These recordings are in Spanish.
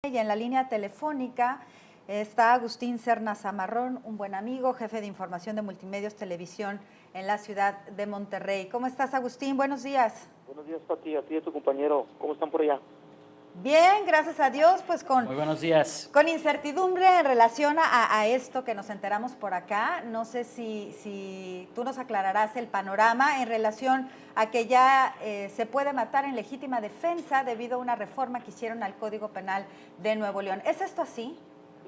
Y en la línea telefónica está Agustín Serna Zamarrón, un buen amigo, jefe de información de Multimedios Televisión en la ciudad de Monterrey. ¿Cómo estás, Agustín? Buenos días. Buenos días, Pati, a ti y a tu compañero. ¿Cómo están por allá? Bien, gracias a Dios, pues Muy buenos días. con incertidumbre en relación a esto que nos enteramos por acá. No sé si tú nos aclararás el panorama en relación a que ya se puede matar en legítima defensa debido a una reforma que hicieron al Código Penal de Nuevo León. ¿Es esto así?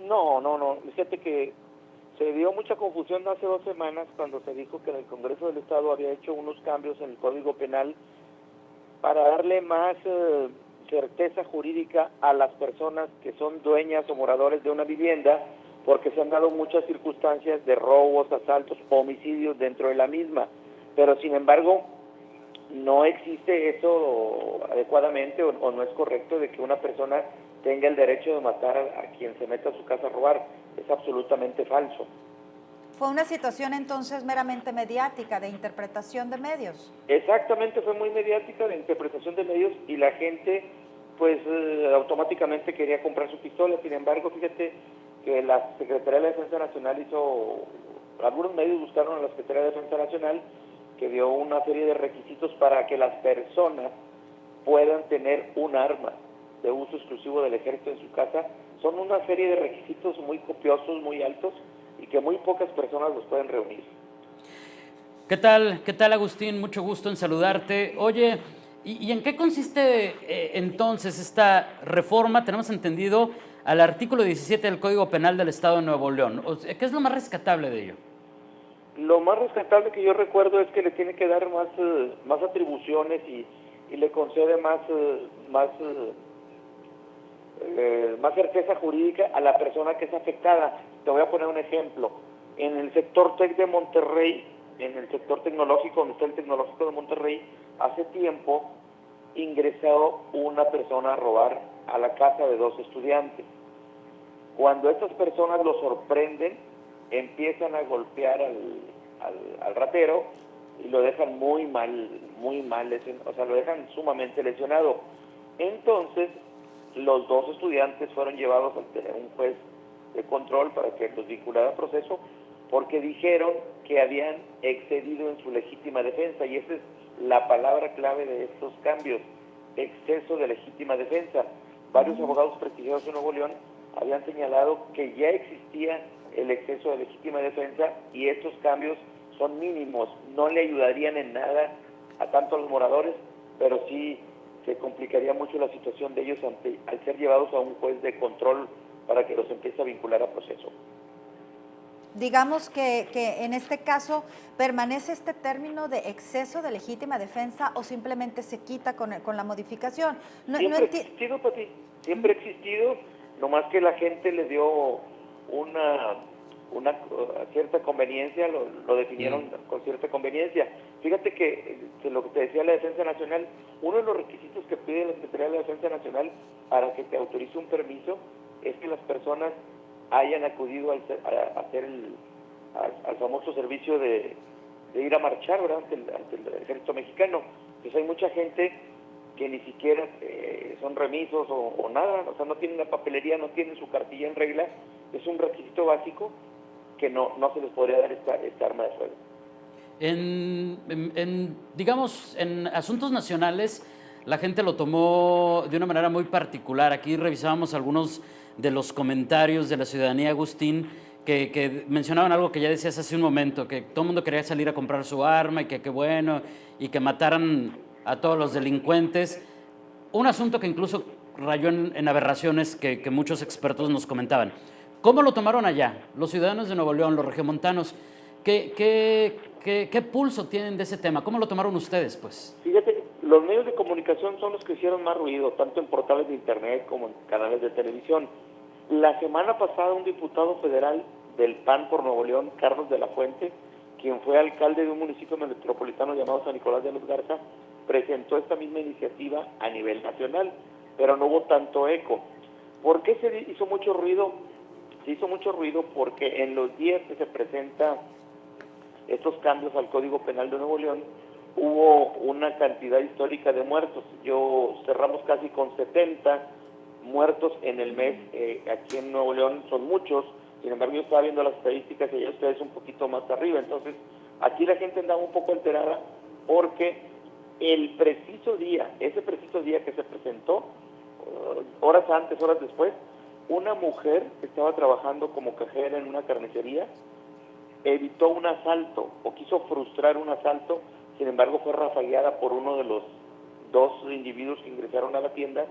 No. Fíjate que se dio mucha confusión hace 2 semanas cuando se dijo que el Congreso del Estado había hecho unos cambios en el Código Penal para darle más certeza jurídica a las personas que son dueñas o moradores de una vivienda, porque se han dado muchas circunstancias de robos, asaltos, homicidios dentro de la misma. Pero sin embargo, no existe eso adecuadamente o no es correcto de que una persona tenga el derecho de matar a quien se meta a su casa a robar. Es absolutamente falso. Fue una situación entonces meramente mediática, de interpretación de medios. Exactamente, fue muy mediática de interpretación de medios y la gente pues automáticamente quería comprar su pistola. Sin embargo, fíjate que la Secretaría de la Defensa Nacional algunos medios buscaron a la Secretaría de Defensa Nacional, que dio una serie de requisitos para que las personas puedan tener un arma de uso exclusivo del ejército en su casa. Son una serie de requisitos muy copiosos, muy altos, y que muy pocas personas los pueden reunir. ¿Qué tal, Agustín? Mucho gusto en saludarte. Oye, ¿y en qué consiste entonces esta reforma? Tenemos entendido al artículo 17 del Código Penal del Estado de Nuevo León. ¿Qué es lo más rescatable de ello? Lo más rescatable que yo recuerdo es que le tiene que dar más atribuciones y le concede más certeza jurídica a la persona que es afectada. Te voy a poner un ejemplo. En el sector TEC de Monterrey, en el sector tecnológico, donde está el Tecnológico de Monterrey, hace tiempo ingresó una persona a robar a la casa de 2 estudiantes. Cuando estas personas lo sorprenden, empiezan a golpear al ratero y lo dejan muy mal, o sea, lo dejan sumamente lesionado. Entonces, los 2 estudiantes fueron llevados ante un juez de control para que los vinculara a proceso, porque dijeron que habían excedido en su legítima defensa, y esa es la palabra clave de estos cambios: exceso de legítima defensa. Varios abogados prestigiosos de Nuevo León habían señalado que ya existía el exceso de legítima defensa y estos cambios son mínimos, no le ayudarían en nada a tanto a los moradores, pero sí se complicaría mucho la situación de ellos al ser llevados a un juez de control para que los empiece a vincular a proceso. Digamos que en este caso permanece este término de exceso de legítima defensa, o simplemente se quita con la modificación. Siempre ha existido, Pati, siempre ha existido, nomás que la gente le dio una cierta conveniencia, lo definieron con cierta conveniencia. Fíjate que lo que te decía la Defensa Nacional, uno de los requisitos que pide la Secretaría de la Defensa Nacional para que te autorice un permiso es que las personas hayan acudido al famoso servicio de ir a marchar, ¿verdad?, ante el ejército mexicano. Pues hay mucha gente que ni siquiera son remisos o nada, o sea, no tienen la papelería, no tienen su cartilla en regla. Es un requisito básico que no se les podría dar esta arma de fuego. Digamos, en asuntos nacionales, la gente lo tomó de una manera muy particular. Aquí revisábamos algunos de los comentarios de la ciudadanía, Agustín, que mencionaban algo que ya decías hace un momento, que todo el mundo quería salir a comprar su arma y que qué bueno, y que mataran a todos los delincuentes. Un asunto que incluso rayó en aberraciones que muchos expertos nos comentaban. ¿Cómo lo tomaron allá? Los ciudadanos de Nuevo León, los regiomontanos, ¿qué pulso tienen de ese tema? ¿Cómo lo tomaron ustedes, pues? Fíjate, los medios de comunicación son los que hicieron más ruido, tanto en portales de internet como en canales de televisión. La semana pasada un diputado federal del PAN por Nuevo León, Carlos de la Fuente, quien fue alcalde de un municipio metropolitano llamado San Nicolás de los Garza, presentó esta misma iniciativa a nivel nacional, pero no hubo tanto eco. ¿Por qué se hizo mucho ruido? Se hizo mucho ruido porque en los días que se presentan estos cambios al Código Penal de Nuevo León, hubo una cantidad histórica de muertos. Cerramos casi con 70, muertos en el mes aquí en Nuevo León son muchos. Sin embargo, yo estaba viendo las estadísticas y ya ustedes un poquito más arriba. Entonces, aquí la gente andaba un poco alterada porque ese preciso día que se presentó, horas antes, horas después, una mujer que estaba trabajando como cajera en una carnicería evitó un asalto o quiso frustrar un asalto. Sin embargo, fue rafagueada por uno de los dos individuos que ingresaron a la tienda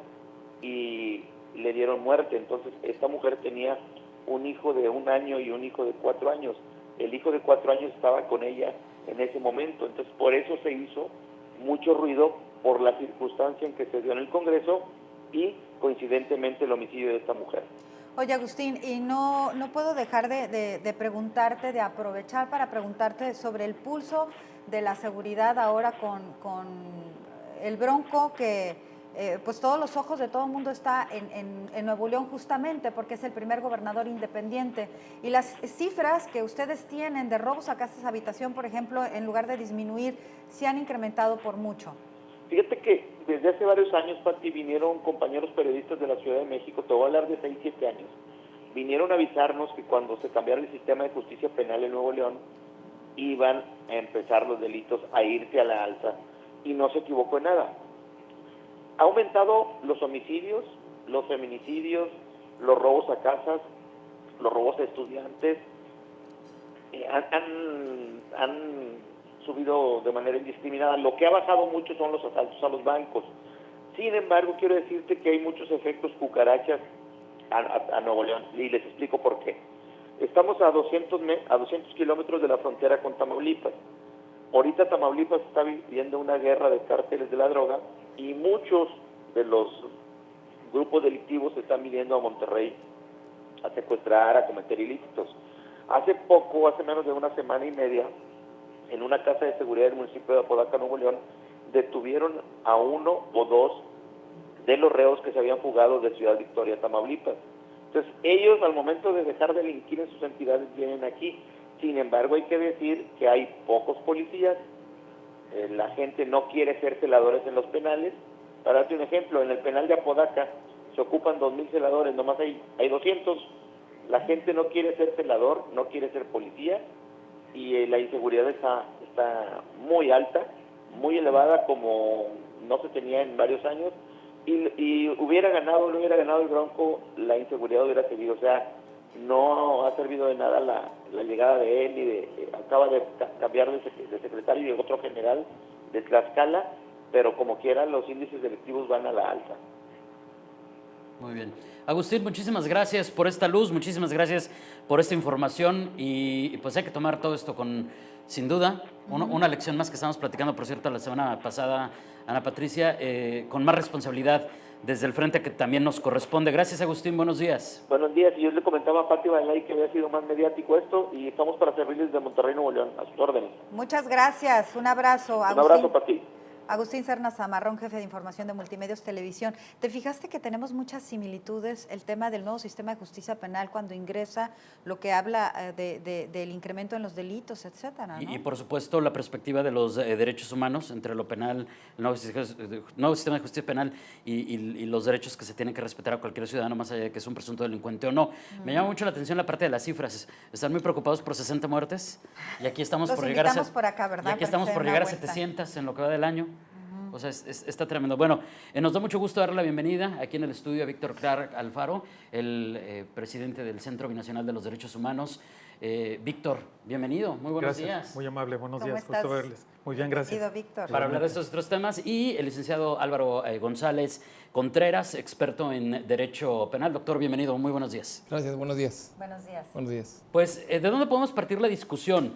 y le dieron muerte. Entonces, esta mujer tenía un hijo de 1 año y un hijo de 4 años. El hijo de 4 años estaba con ella en ese momento. Entonces, por eso se hizo mucho ruido por la circunstancia en que se dio en el Congreso y, coincidentemente, el homicidio de esta mujer. Oye, Agustín, y no puedo dejar de preguntarte, de aprovechar para preguntarte sobre el pulso de la seguridad ahora con el Bronco, que pues todos los ojos de todo el mundo está en Nuevo León justamente porque es el primer gobernador independiente. Y las cifras que ustedes tienen de robos a casas habitación, por ejemplo, en lugar de disminuir, se han incrementado por mucho. Fíjate que desde hace varios años, Pati, vinieron compañeros periodistas de la Ciudad de México, te voy a hablar de 6, 7 años, vinieron a avisarnos que cuando se cambiara el sistema de justicia penal en Nuevo León, iban a empezar los delitos a irse a la alza, y no se equivocó en nada. Ha aumentado los homicidios, los feminicidios, los robos a casas, los robos a estudiantes, han subido de manera indiscriminada. Lo que ha bajado mucho son los asaltos a los bancos. Sin embargo, quiero decirte que hay muchos efectos cucarachas a Nuevo León, y les explico por qué. Estamos a 200 kilómetros de la frontera con Tamaulipas. Ahorita Tamaulipas está viviendo una guerra de cárteles de la droga y muchos de los grupos delictivos están viniendo a Monterrey a secuestrar, a cometer ilícitos. Hace menos de 1 semana y media, en una casa de seguridad del municipio de Apodaca, Nuevo León, detuvieron a 1 o 2 de los reos que se habían fugado de Ciudad Victoria, Tamaulipas. Entonces, ellos al momento de dejar de delinquir en sus entidades vienen aquí. Sin embargo, hay que decir que hay pocos policías, la gente no quiere ser celadores en los penales. Para darte un ejemplo, en el penal de Apodaca se ocupan 2,000 celadores, nomás hay 200. La gente no quiere ser celador, no quiere ser policía, y la inseguridad está muy alta, muy elevada, como no se tenía en varios años, y hubiera ganado o no hubiera ganado el Bronco, la inseguridad hubiera seguido. O sea, no ha servido de nada la llegada de él, y acaba de cambiar de secretario y de otro general de Tlaxcala, pero como quiera los índices delictivos van a la alza. Muy bien. Agustín, muchísimas gracias por esta luz, muchísimas gracias por esta información, y pues hay que tomar todo esto con, sin duda, una lección más que estamos platicando, por cierto, la semana pasada, Ana Patricia, con más responsabilidad desde el frente que también nos corresponde. Gracias, Agustín, buenos días. Buenos días, y yo le comentaba a Pati Balay que había sido más mediático esto, y estamos para servirles de Monterrey, Nuevo León, a sus órdenes. Muchas gracias, un abrazo, Agustín. Un abrazo, Pati. Agustín Serna Zamarrón, jefe de información de Multimedios Televisión. ¿Te fijaste que tenemos muchas similitudes el tema del nuevo sistema de justicia penal cuando ingresa, lo que habla del incremento en los delitos, etcétera, ¿no? Y por supuesto la perspectiva de los derechos humanos entre lo penal, el nuevo sistema de justicia penal y los derechos que se tienen que respetar a cualquier ciudadano, más allá de que es un presunto delincuente o no. Me llama mucho la atención la parte de las cifras. Están muy preocupados por 60 muertes, y aquí estamos por llegar a por acá, ¿verdad? Y aquí estamos por llegar a 700 en lo que va del año. O sea, está tremendo. Bueno, nos da mucho gusto darle la bienvenida aquí en el estudio a Víctor Clark Alfaro, el presidente del Centro Binacional de los Derechos Humanos. Víctor, bienvenido, muy buenos días. Muy amable, buenos ¿Cómo días, estás? gusto verles. Muy bien, gracias. Bienvenido, Víctor. Para hablar de estos otros temas, y el licenciado Álvaro González Contreras, experto en Derecho Penal. Doctor, bienvenido, muy buenos días. Gracias, buenos días. Buenos días. Buenos días. Pues, ¿de dónde podemos partir la discusión?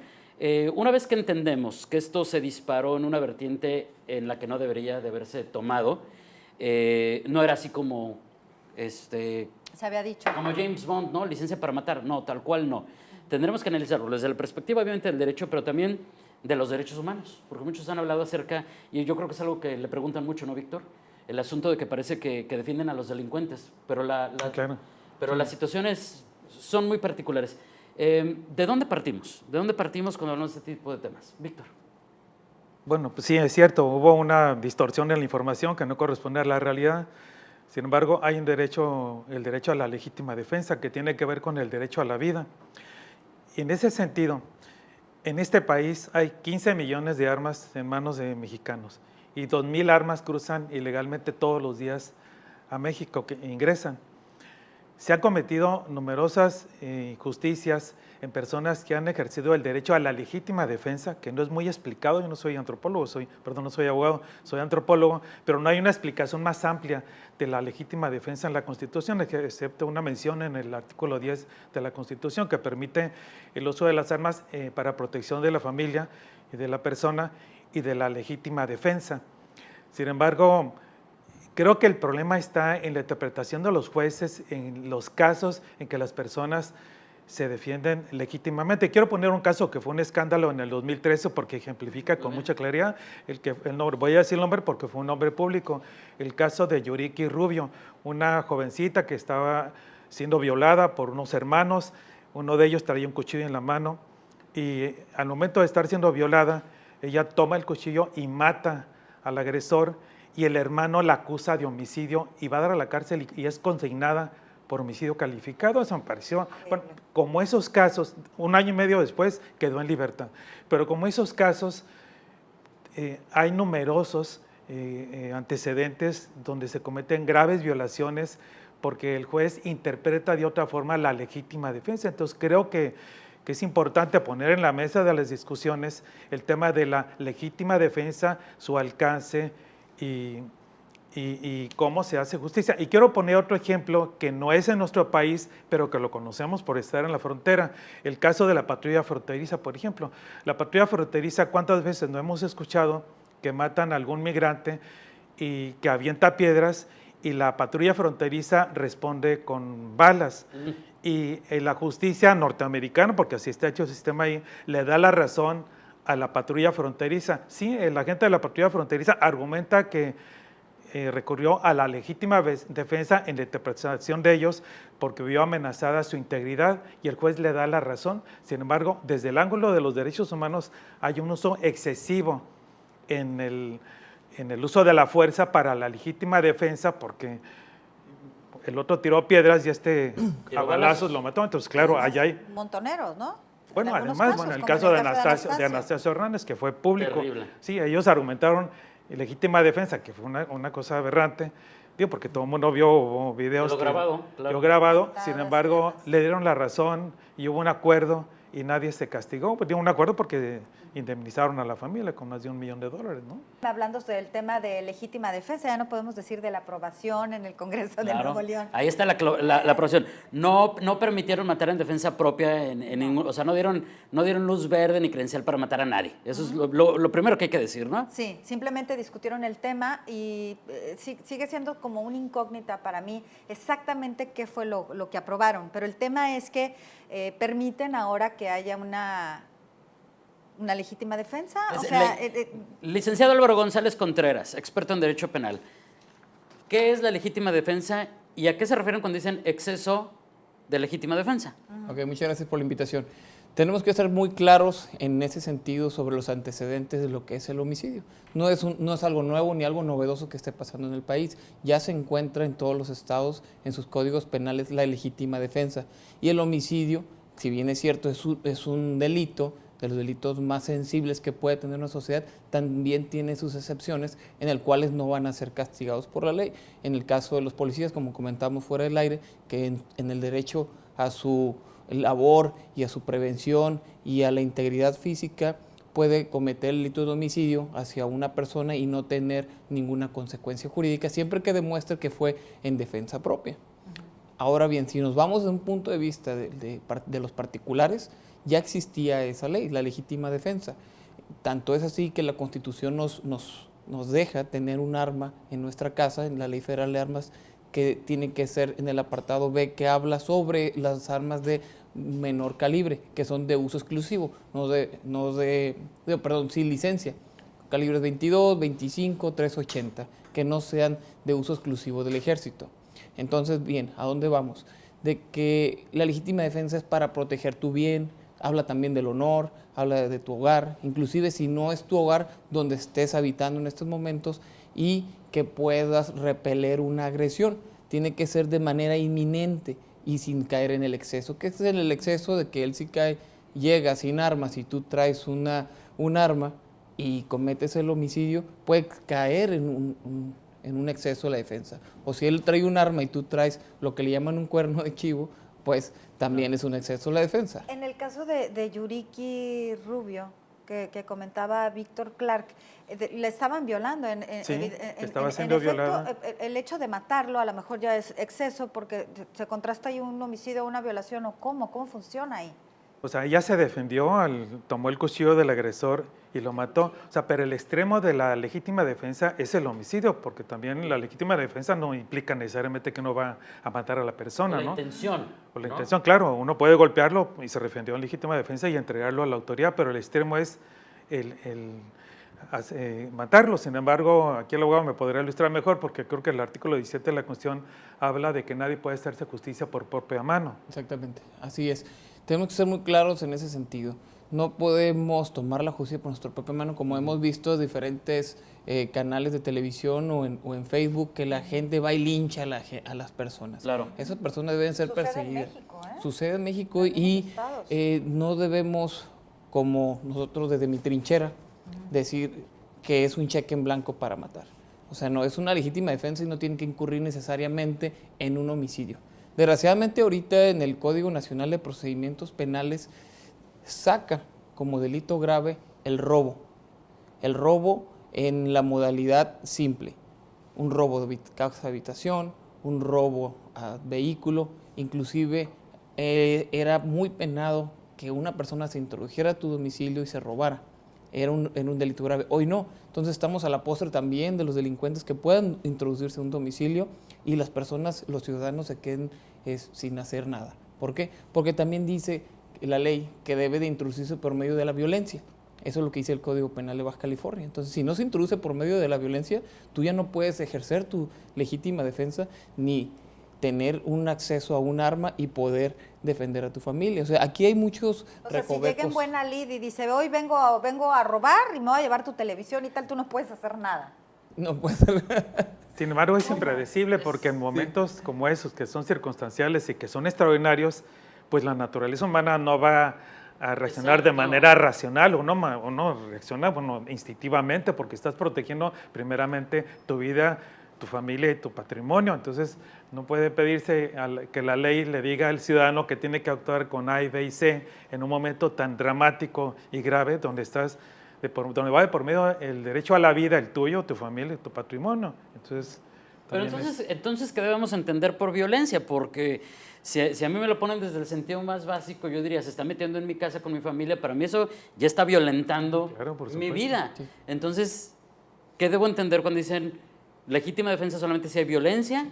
Una vez que entendemos que esto se disparó en una vertiente en la que no debería de haberse tomado, no era así como, se había dicho. como James Bond, ¿no? Licencia para matar, no, tal cual no. Tendremos que analizarlo desde la perspectiva, obviamente, del derecho, pero también de los derechos humanos, porque muchos han hablado acerca, y yo creo que es algo que le preguntan mucho, ¿no, Víctor? El asunto de que parece que defienden a los delincuentes, pero Claro. pero las situaciones son muy particulares. ¿De dónde partimos? ¿De dónde partimos cuando hablamos de este tipo de temas? Víctor. Bueno, pues sí, es cierto, hubo una distorsión en la información que no corresponde a la realidad. Sin embargo, hay un derecho, el derecho a la legítima defensa, que tiene que ver con el derecho a la vida. Y en ese sentido, en este país hay 15 millones de armas en manos de mexicanos y 2,000 armas cruzan ilegalmente todos los días a México, que ingresan. Se han cometido numerosas injusticias en personas que han ejercido el derecho a la legítima defensa, que no es muy explicado. Yo no soy antropólogo, no soy abogado, soy antropólogo, pero no hay una explicación más amplia de la legítima defensa en la Constitución, excepto una mención en el artículo 10 de la Constitución, que permite el uso de las armas para protección de la familia y de la persona y de la legítima defensa. Sin embargo, creo que el problema está en la interpretación de los jueces en los casos en que las personas se defienden legítimamente. Quiero poner un caso que fue un escándalo en el 2013 porque ejemplifica con mucha claridad, voy a decir el nombre porque fue un nombre público, el caso de Yuriki Rubio, una jovencita que estaba siendo violada por unos hermanos, uno de ellos traía un cuchillo en la mano y al momento de estar siendo violada, ella toma el cuchillo y mata al agresor, y el hermano la acusa de homicidio y va a dar a la cárcel y es consignada por homicidio calificado. Eso me pareció, bueno, como esos casos, 1 año y medio después quedó en libertad, pero como esos casos hay numerosos antecedentes donde se cometen graves violaciones porque el juez interpreta de otra forma la legítima defensa. Entonces creo que es importante poner en la mesa de las discusiones el tema de la legítima defensa, su alcance, y cómo se hace justicia. Y quiero poner otro ejemplo que no es en nuestro país, pero que lo conocemos por estar en la frontera. El caso de la patrulla fronteriza, por ejemplo. La patrulla fronteriza, ¿cuántas veces no hemos escuchado que matan a algún migrante y que avienta piedras y la patrulla fronteriza responde con balas? Y la justicia norteamericana, porque así está hecho el sistema ahí, le da la razón a la patrulla fronteriza. Sí, el agente de la patrulla fronteriza argumenta que recurrió a la legítima defensa en la interpretación de ellos porque vio amenazada su integridad y el juez le da la razón. Sin embargo, desde el ángulo de los derechos humanos hay un uso excesivo en el uso de la fuerza para la legítima defensa porque el otro tiró piedras y a balazos lo mató. Entonces, claro, allá hay montoneros, ¿no? Bueno, además, bueno, el caso de Anastasio Hernández, que fue público. Terrible. Sí, ellos argumentaron legítima defensa, que fue una cosa aberrante, digo, porque todo el mundo vio videos. Lo grabado, claro. Lo grabado, sin embargo, le dieron la razón y hubo un acuerdo y nadie se castigó. Pues dio un acuerdo porque indemnizaron a la familia con más de $1 millón, ¿no? Hablando del tema de legítima defensa, ya no podemos decir de la aprobación en el Congreso de Nuevo León. Ahí está la aprobación. No permitieron matar en defensa propia, o sea, no dieron luz verde ni credencial para matar a nadie. Eso es lo primero que hay que decir, ¿no? Sí, simplemente discutieron el tema y sigue siendo como una incógnita para mí exactamente qué fue lo que aprobaron. Pero el tema es que permiten ahora que haya una legítima defensa. Licenciado Álvaro González Contreras, experto en Derecho Penal. ¿Qué es la legítima defensa y a qué se refieren cuando dicen exceso de legítima defensa? Ok, muchas gracias por la invitación. Tenemos que estar muy claros en ese sentido sobre los antecedentes de lo que es el homicidio. No es algo nuevo ni algo novedoso que esté pasando en el país. Ya se encuentra en todos los estados, en sus códigos penales, la legítima defensa. Y el homicidio, si bien es cierto, es un delito, de los delitos más sensibles que puede tener una sociedad, también tiene sus excepciones en el cuales no van a ser castigados por la ley. En el caso de los policías, como comentamos fuera del aire, que en el derecho a su labor y a su prevención y a la integridad física puede cometer el delito de homicidio hacia una persona y no tener ninguna consecuencia jurídica, siempre que demuestre que fue en defensa propia. Ahora bien, si nos vamos de un punto de vista de los particulares, ya existía esa ley, la legítima defensa. Tanto es así que la Constitución nos deja tener un arma en nuestra casa, en la Ley Federal de Armas, que tiene que ser en el apartado B, que habla sobre las armas de menor calibre, que son de uso exclusivo, sin licencia, calibres 22, 25, 380, que no sean de uso exclusivo del ejército. Entonces, bien, ¿a dónde vamos? De que la legítima defensa es para proteger tu bien, habla también del honor, habla de tu hogar, inclusive si no es tu hogar donde estés habitando en estos momentos, y que puedas repeler una agresión. Tiene que ser de manera inminente y sin caer en el exceso. ¿Qué es el exceso? De que él sí llega sin armas y tú traes un arma y cometes el homicidio, puede caer en un exceso de la defensa. O si él trae un arma y tú traes lo que le llaman un cuerno de chivo, pues también es un exceso de la defensa. En el caso de Yuricky Rubio, que comentaba Víctor Clark, le estaban violando. Estaba siendo violada. El hecho de matarlo a lo mejor ya es exceso porque se contrasta ahí un homicidio o una violación, ¿o cómo funciona ahí? O sea, ella se defendió, tomó el cuchillo del agresor y lo mató. O sea, pero el extremo de la legítima defensa es el homicidio, porque también la legítima defensa no implica necesariamente que uno va a matar a la persona, ¿no? La intención. O la intención, claro, uno puede golpearlo y se defendió en legítima defensa y entregarlo a la autoridad, pero el extremo es matarlo. Sin embargo, aquí el abogado me podría ilustrar mejor, porque creo que el artículo 17 de la Constitución habla de que nadie puede hacerse justicia por propia mano. Exactamente, así es. Tenemos que ser muy claros en ese sentido. No podemos tomar la justicia por nuestra propia mano, como hemos visto en diferentes canales de televisión o en Facebook, que la gente va y lincha a las personas. Claro. Esas personas deben ser perseguidas. Sucede en México, ¿eh? Sucede en México y no debemos, como nosotros desde mi trinchera, decir que es un cheque en blanco para matar. O sea, no es una legítima defensa y no tiene que incurrir necesariamente en un homicidio. Desgraciadamente ahorita en el Código Nacional de Procedimientos Penales saca como delito grave el robo. El robo en la modalidad simple. Un robo de casa de habitación, un robo a vehículo, inclusive era muy penado que una persona se introdujera a tu domicilio y se robara. Era un delito grave. Hoy no. Entonces estamos a la postre también de los delincuentes que puedan introducirse a un domicilio y las personas, los ciudadanos se queden sin hacer nada. ¿Por qué? Porque también dice la ley que debe de introducirse por medio de la violencia. Eso es lo que dice el Código Penal de Baja California. Entonces, si no se introduce por medio de la violencia, tú ya no puedes ejercer tu legítima defensa ni tener un acceso a un arma y poder defender a tu familia. O sea, aquí hay muchos recovecos. Si llega en buena lid y dice, hoy vengo a robar y me voy a llevar tu televisión y tal, tú no puedes hacer nada. No puedes hacer. Sin embargo, es impredecible porque en momentos como esos, que son circunstanciales y que son extraordinarios, pues la naturaleza humana no va a reaccionar de manera racional o no reacciona instintivamente, porque estás protegiendo primeramente tu vida, tu familia y tu patrimonio. Entonces no puede pedirse que la ley le diga al ciudadano que tiene que actuar con A, B y C en un momento tan dramático y grave donde donde va de por medio el derecho a la vida, el tuyo, tu familia y tu patrimonio. Entonces, pero entonces, ¿qué debemos entender por violencia? Porque si a mí me lo ponen desde el sentido más básico, yo diría, se está metiendo en mi casa con mi familia, para mí eso ya está violentando mi vida. Sí. Entonces, ¿qué debo entender cuando dicen legítima defensa solamente si hay violencia?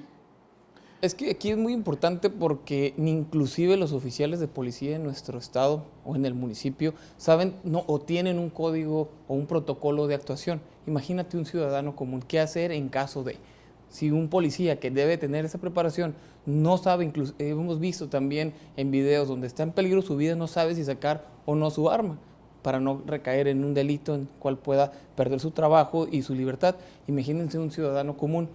Es que aquí es muy importante porque inclusive los oficiales de policía en nuestro estado o en el municipio saben o tienen un código o un protocolo de actuación. Imagínate un ciudadano común, ¿qué hacer en caso de? Si un policía que debe tener esa preparación no sabe, incluso hemos visto también en videos donde está en peligro su vida, no sabe si sacar o no su arma para no recaer en un delito en el cual pueda perder su trabajo y su libertad. Imagínense un ciudadano común.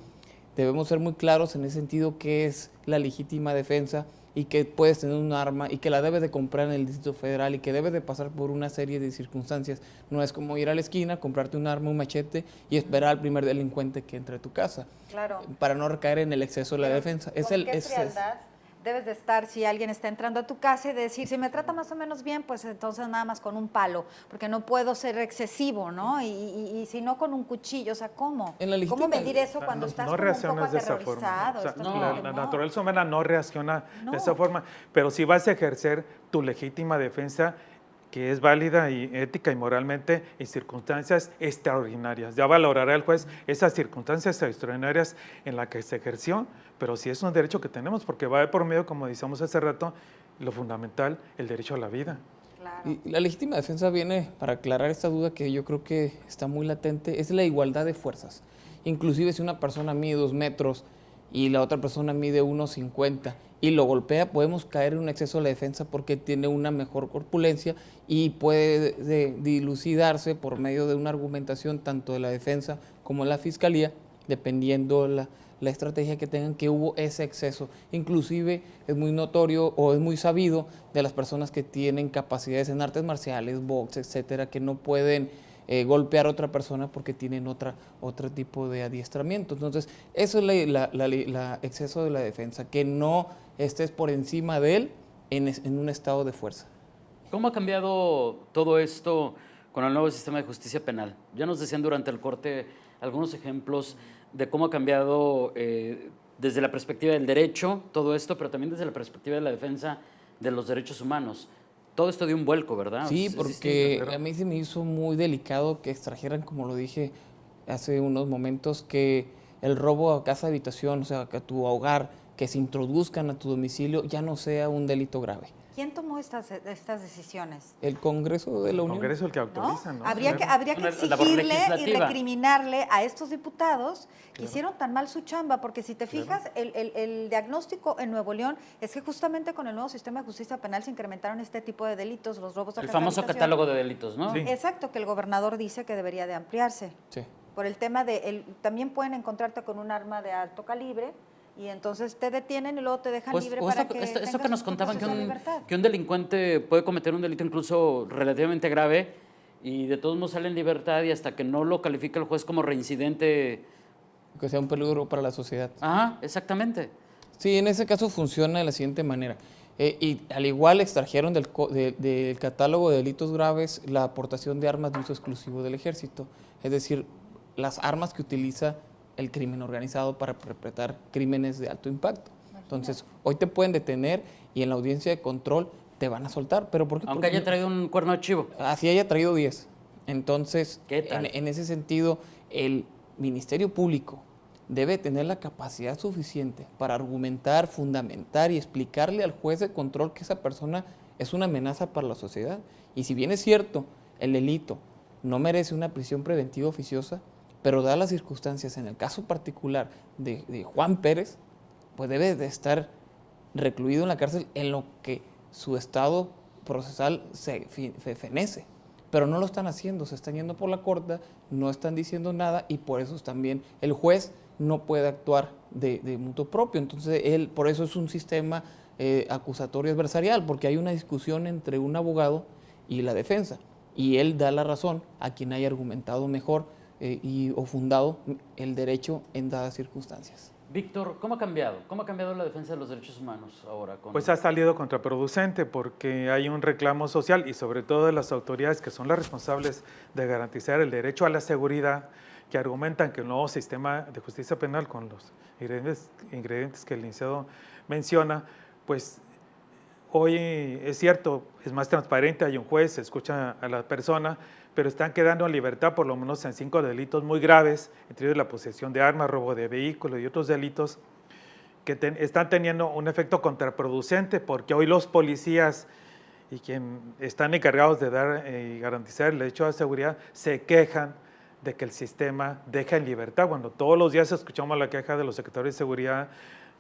Debemos ser muy claros en ese sentido qué es la legítima defensa y que puedes tener un arma y que la debes de comprar en el Distrito Federal y que debes de pasar por una serie de circunstancias. No es como ir a la esquina, comprarte un arma, un machete y esperar al primer delincuente que entre a tu casa. Claro. Para no recaer en el exceso de la defensa. ¿Qué frialdad debes de estar si alguien está entrando a tu casa y decir, si me trata más o menos bien, pues entonces nada más con un palo, porque no puedo ser excesivo, ¿no? Y si no con un cuchillo, o sea, ¿cómo? ¿Cómo medir eso cuando estás como un poco aterrorizado? O sea, la naturaleza humana no reacciona de esa forma, pero si vas a ejercer tu legítima defensa, que es válida y ética y moralmente en circunstancias extraordinarias. Ya valorará el juez esas circunstancias extraordinarias en las que se ejerció, pero sí es un derecho que tenemos, porque va por medio, como decíamos hace rato, lo fundamental, el derecho a la vida. Claro. Y la legítima defensa viene para aclarar esta duda que yo creo que está muy latente, es la igualdad de fuerzas. Inclusive si una persona mide 2 metros y la otra persona mide 1,50 y lo golpea, podemos caer en un exceso de la defensa porque tiene una mejor corpulencia y puede dilucidarse por medio de una argumentación tanto de la defensa como la Fiscalía, dependiendo la estrategia que tengan, que hubo ese exceso. Inclusive es muy notorio o es muy sabido de las personas que tienen capacidades en artes marciales, box, etcétera, que no pueden golpear a otra persona porque tienen otro tipo de adiestramiento. Entonces, eso es el exceso de la defensa, que no estés por encima de él en un estado de fuerza. ¿Cómo ha cambiado todo esto con el nuevo sistema de justicia penal? Ya nos decían durante el corte algunos ejemplos de cómo ha cambiado desde la perspectiva del derecho todo esto, pero también desde la perspectiva de la defensa de los derechos humanos. Todo esto dio un vuelco, ¿verdad? Sí, porque a mí se me hizo muy delicado que extrajeran, como lo dije hace unos momentos, que el robo a casa habitación, o sea, que a tu hogar, que se introduzcan a tu domicilio, ya no sea un delito grave. ¿Quién tomó estas decisiones? El Congreso de la Unión. El Congreso es el que autoriza, ¿no? Habría que exigirle y recriminarle a estos diputados que hicieron tan mal su chamba, porque si te fijas, el diagnóstico en Nuevo León es que justamente con el nuevo sistema de justicia penal se incrementaron este tipo de delitos, los robos a casa el famoso habitación. catálogo de delitos, ¿no? Sí. Exacto, que el gobernador dice que debería de ampliarse. Sí. Por el tema también pueden encontrarte con un arma de alto calibre y entonces te detienen y luego te dejan libre para que esto que nos contaban, que un de delincuente puede cometer un delito incluso relativamente grave y de todos modos sale en libertad y hasta que no lo califica el juez como reincidente. Que sea un peligro para la sociedad. Ajá, exactamente. Sí, en ese caso funciona de la siguiente manera. Y al igual extrajeron del catálogo de delitos graves la aportación de armas de uso exclusivo del ejército, es decir, las armas que utiliza el crimen organizado para perpetrar crímenes de alto impacto. Entonces, hoy te pueden detener y en la audiencia de control te van a soltar. ¿Pero por qué? Aunque haya traído un cuerno de chivo. Así haya traído 10. Entonces, ¿Qué tal? En ese sentido, el Ministerio Público debe tener la capacidad suficiente para argumentar, fundamentar y explicarle al juez de control que esa persona es una amenaza para la sociedad. Y si bien es cierto, el delito no merece una prisión preventiva oficiosa, pero dadas las circunstancias, en el caso particular de Juan Pérez, pues debe de estar recluido en la cárcel en lo que su estado procesal se fenece. Pero no lo están haciendo, se están yendo por la corta, no están diciendo nada y por eso también el juez no puede actuar de mutuo propio. Entonces, por eso es un sistema acusatorio adversarial, porque hay una discusión entre un abogado y la defensa. Y él da la razón a quien haya argumentado mejor o fundado el derecho en dadas circunstancias. Víctor, ¿cómo ha cambiado? ¿Cómo ha cambiado la defensa de los derechos humanos ahora? Pues ha salido contraproducente porque hay un reclamo social y sobre todo de las autoridades que son las responsables de garantizar el derecho a la seguridad, que argumentan que el nuevo sistema de justicia penal con los ingredientes que el licenciado menciona, pues hoy es cierto, es más transparente, hay un juez, se escucha a la persona, pero están quedando en libertad por lo menos en 5 delitos muy graves, entre ellos la posesión de armas, robo de vehículos y otros delitos que están teniendo un efecto contraproducente porque hoy los policías y quienes están encargados de dar y garantizar el derecho a la seguridad se quejan de que el sistema deja en libertad, cuando todos los días escuchamos la queja de los secretarios de seguridad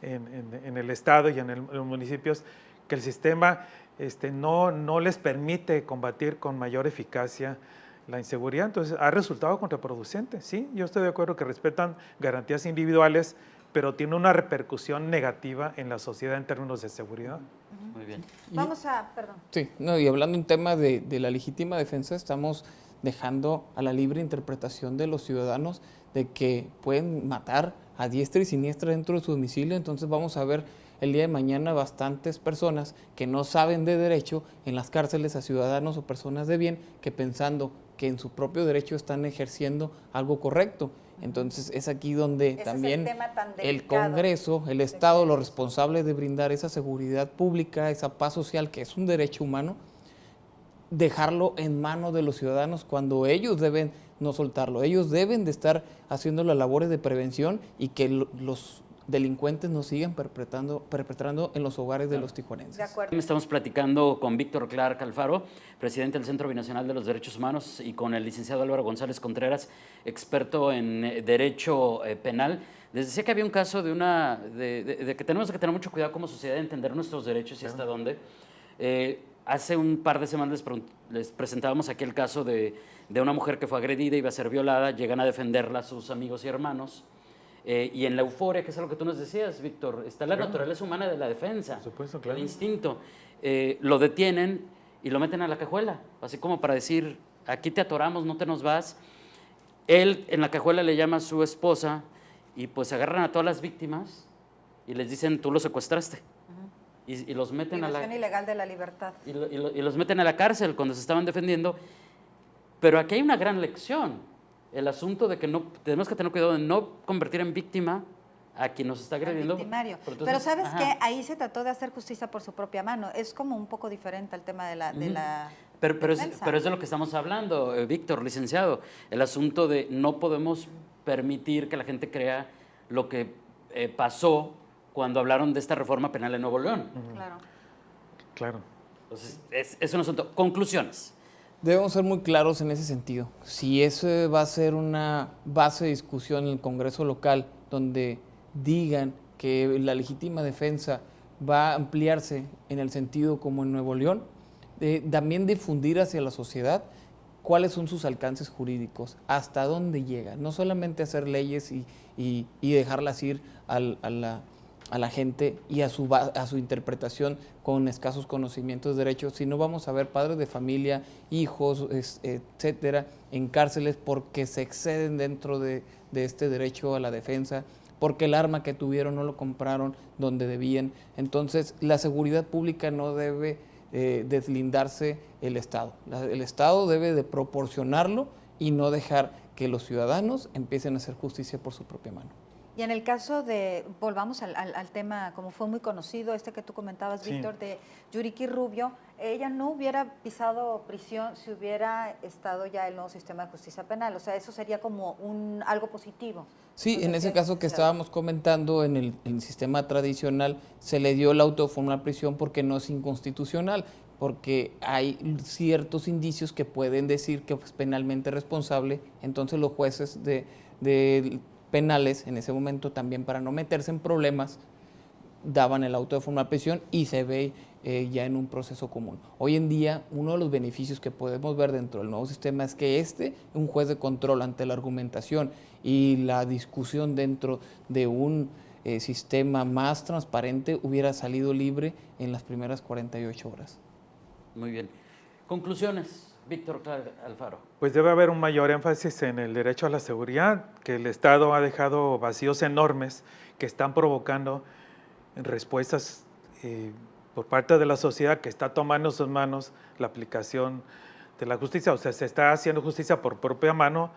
en el estado y en los municipios, que el sistema no les permite combatir con mayor eficacia la inseguridad. Entonces ha resultado contraproducente. Sí, yo estoy de acuerdo que respetan garantías individuales, pero tiene una repercusión negativa en la sociedad en términos de seguridad. Muy bien. Perdón. Sí, no, y hablando un tema de la legítima defensa, estamos dejando a la libre interpretación de los ciudadanos de que pueden matar a diestra y siniestra dentro de su domicilio. Entonces vamos a ver el día de mañana bastantes personas que no saben de derecho en las cárceles a ciudadanos o personas de bien que pensando que en su propio derecho están ejerciendo algo correcto. Entonces es aquí donde también el Congreso, el Estado, los responsables de brindar esa seguridad pública, esa paz social que es un derecho humano, dejarlo en manos de los ciudadanos cuando ellos deben no soltarlo. Ellos deben de estar haciendo las labores de prevención y que los delincuentes no sigan perpetrando en los hogares de los tijuanenses. De acuerdo. Estamos platicando con Víctor Clark Alfaro, presidente del Centro Binacional de los Derechos Humanos, y con el licenciado Álvaro González Contreras, experto en derecho penal. Les decía que había un caso de que tenemos que tener mucho cuidado como sociedad de entender nuestros derechos y hasta dónde. hace un par de semanas les presentábamos aquí el caso de una mujer que fue agredida, iba a ser violada, llegan a defenderla sus amigos y hermanos. Y en la euforia, que es lo que tú nos decías, Víctor, está la naturaleza humana de la defensa, Por supuesto, claro. el instinto. Lo detienen y lo meten a la cajuela, así como para decir, aquí te atoramos, no te nos vas. Él en la cajuela le llama a su esposa y pues agarran a todas las víctimas y les dicen, tú los secuestraste. Y los meten a la... Privación ilegal de la libertad. Y los meten a la cárcel cuando se estaban defendiendo. Pero aquí hay una gran lección. El asunto de que no tenemos que tener cuidado de no convertir en víctima a quien nos está agrediendo. Victimario. Pero Pero ¿sabes ajá. qué? Ahí se trató de hacer justicia por su propia mano. Es como un poco diferente al tema de la Pero defensa. es de lo que estamos hablando, Víctor, licenciado. El asunto de no podemos permitir que la gente crea lo que pasó cuando hablaron de esta reforma penal en Nuevo León. Claro. Claro. Entonces, es un asunto. Conclusiones. Debemos ser muy claros en ese sentido. Si eso va a ser una base de discusión en el Congreso local, donde digan que la legítima defensa va a ampliarse en el sentido como en Nuevo León, también difundir hacia la sociedad cuáles son sus alcances jurídicos, hasta dónde llega, no solamente hacer leyes y dejarlas ir a la gente y a su interpretación con escasos conocimientos de derechos, sino vamos a ver padres de familia, hijos, etcétera, en cárceles porque se exceden dentro de este derecho a la defensa, porque el arma que tuvieron no lo compraron donde debían. Entonces, la seguridad pública no debe deslindarse el Estado. El Estado debe de proporcionarlo y no dejar que los ciudadanos empiecen a hacer justicia por su propia mano. Y en el caso de, volvamos al tema, como fue muy conocido, que tú comentabas, Sí. Víctor, de Yuricky Rubio, ella no hubiera pisado prisión si hubiera estado ya el nuevo sistema de justicia penal. O sea, eso sería como algo positivo. Sí, Entonces, en ese caso que estábamos comentando, en el sistema tradicional se le dio la autoformal prisión porque no es inconstitucional, porque hay ciertos indicios que pueden decir que es penalmente responsable, entonces los jueces de penales en ese momento también, para no meterse en problemas, daban el auto de formal prisión y se ve ya en un proceso común. Hoy en día, uno de los beneficios que podemos ver dentro del nuevo sistema es que un juez de control ante la argumentación y la discusión dentro de un sistema más transparente hubiera salido libre en las primeras 48 horas. Muy bien. Conclusiones, Víctor Alfaro. Pues debe haber un mayor énfasis en el derecho a la seguridad, que el Estado ha dejado vacíos enormes que están provocando respuestas por parte de la sociedad, que está tomando en sus manos la aplicación de la justicia. O sea, se está haciendo justicia por propia mano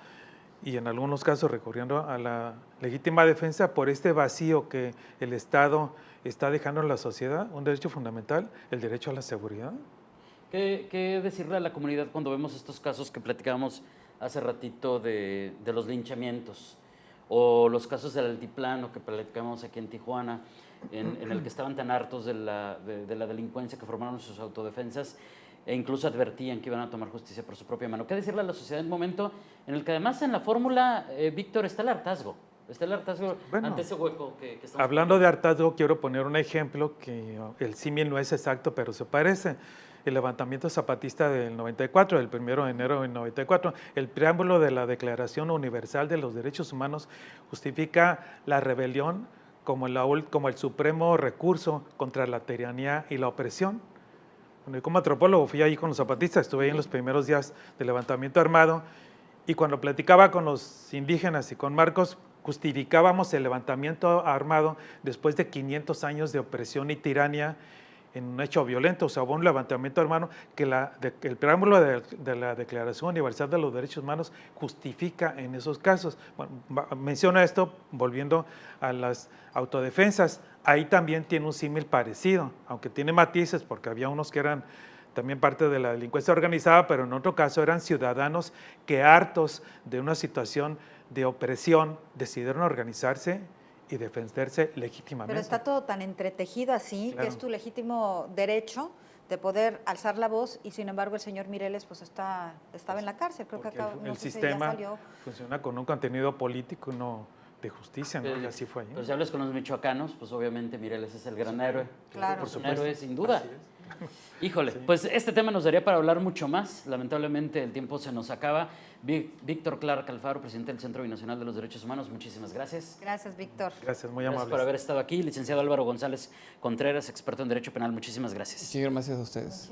y en algunos casos recurriendo a la legítima defensa por este vacío que el Estado está dejando en la sociedad, un derecho fundamental, el derecho a la seguridad. ¿Qué decirle a la comunidad cuando vemos estos casos que platicábamos hace ratito de los linchamientos o los casos del altiplano que platicamos aquí en Tijuana, en el que estaban tan hartos de la delincuencia que formaron sus autodefensas e incluso advertían que iban a tomar justicia por su propia mano? ¿Qué decirle a la sociedad en un momento en el que además en la fórmula, Víctor, está el hartazgo? Está el hartazgo ante ese hueco que estamos... Hablando de hartazgo, quiero poner un ejemplo que el símil no es exacto, pero se parece. El levantamiento zapatista del 94, el 1 de enero del 94, el preámbulo de la Declaración Universal de los Derechos Humanos justifica la rebelión como el supremo recurso contra la tiranía y la opresión. Bueno, yo como antropólogo fui ahí con los zapatistas, estuve ahí en los primeros días del levantamiento armado y cuando platicaba con los indígenas y con Marcos, justificábamos el levantamiento armado después de 500 años de opresión y tiranía en un hecho violento. O sea, hubo un levantamiento armado que el preámbulo de la Declaración Universal de los Derechos Humanos justifica en esos casos. Bueno, menciono esto volviendo a las autodefensas. Ahí también tiene un símil parecido, aunque tiene matices porque había unos que eran también parte de la delincuencia organizada, pero en otro caso eran ciudadanos que hartos de una situación de opresión decidieron organizarse y defenderse legítimamente. Pero está todo tan entretejido así, Claro. que es tu legítimo derecho de poder alzar la voz y sin embargo el señor Mireles pues estaba en la cárcel, creo que Porque acá el no sé si ya sistema salió. funciona con un contenido político, no de justicia, ¿no? Y así fue ahí. Pues si hablas con los michoacanos, pues obviamente Mireles es el gran héroe. Claro. Por supuesto. Un héroe sin duda. Así es. Híjole, pues este tema nos daría para hablar mucho más. Lamentablemente el tiempo se nos acaba. Víctor Clark Alfaro, presidente del Centro Binacional de los Derechos Humanos, muchísimas gracias. Gracias, Víctor. Gracias, muy Gracias amables. por haber estado aquí. Licenciado Álvaro González Contreras, experto en Derecho Penal, muchísimas gracias. Sí, gracias a ustedes.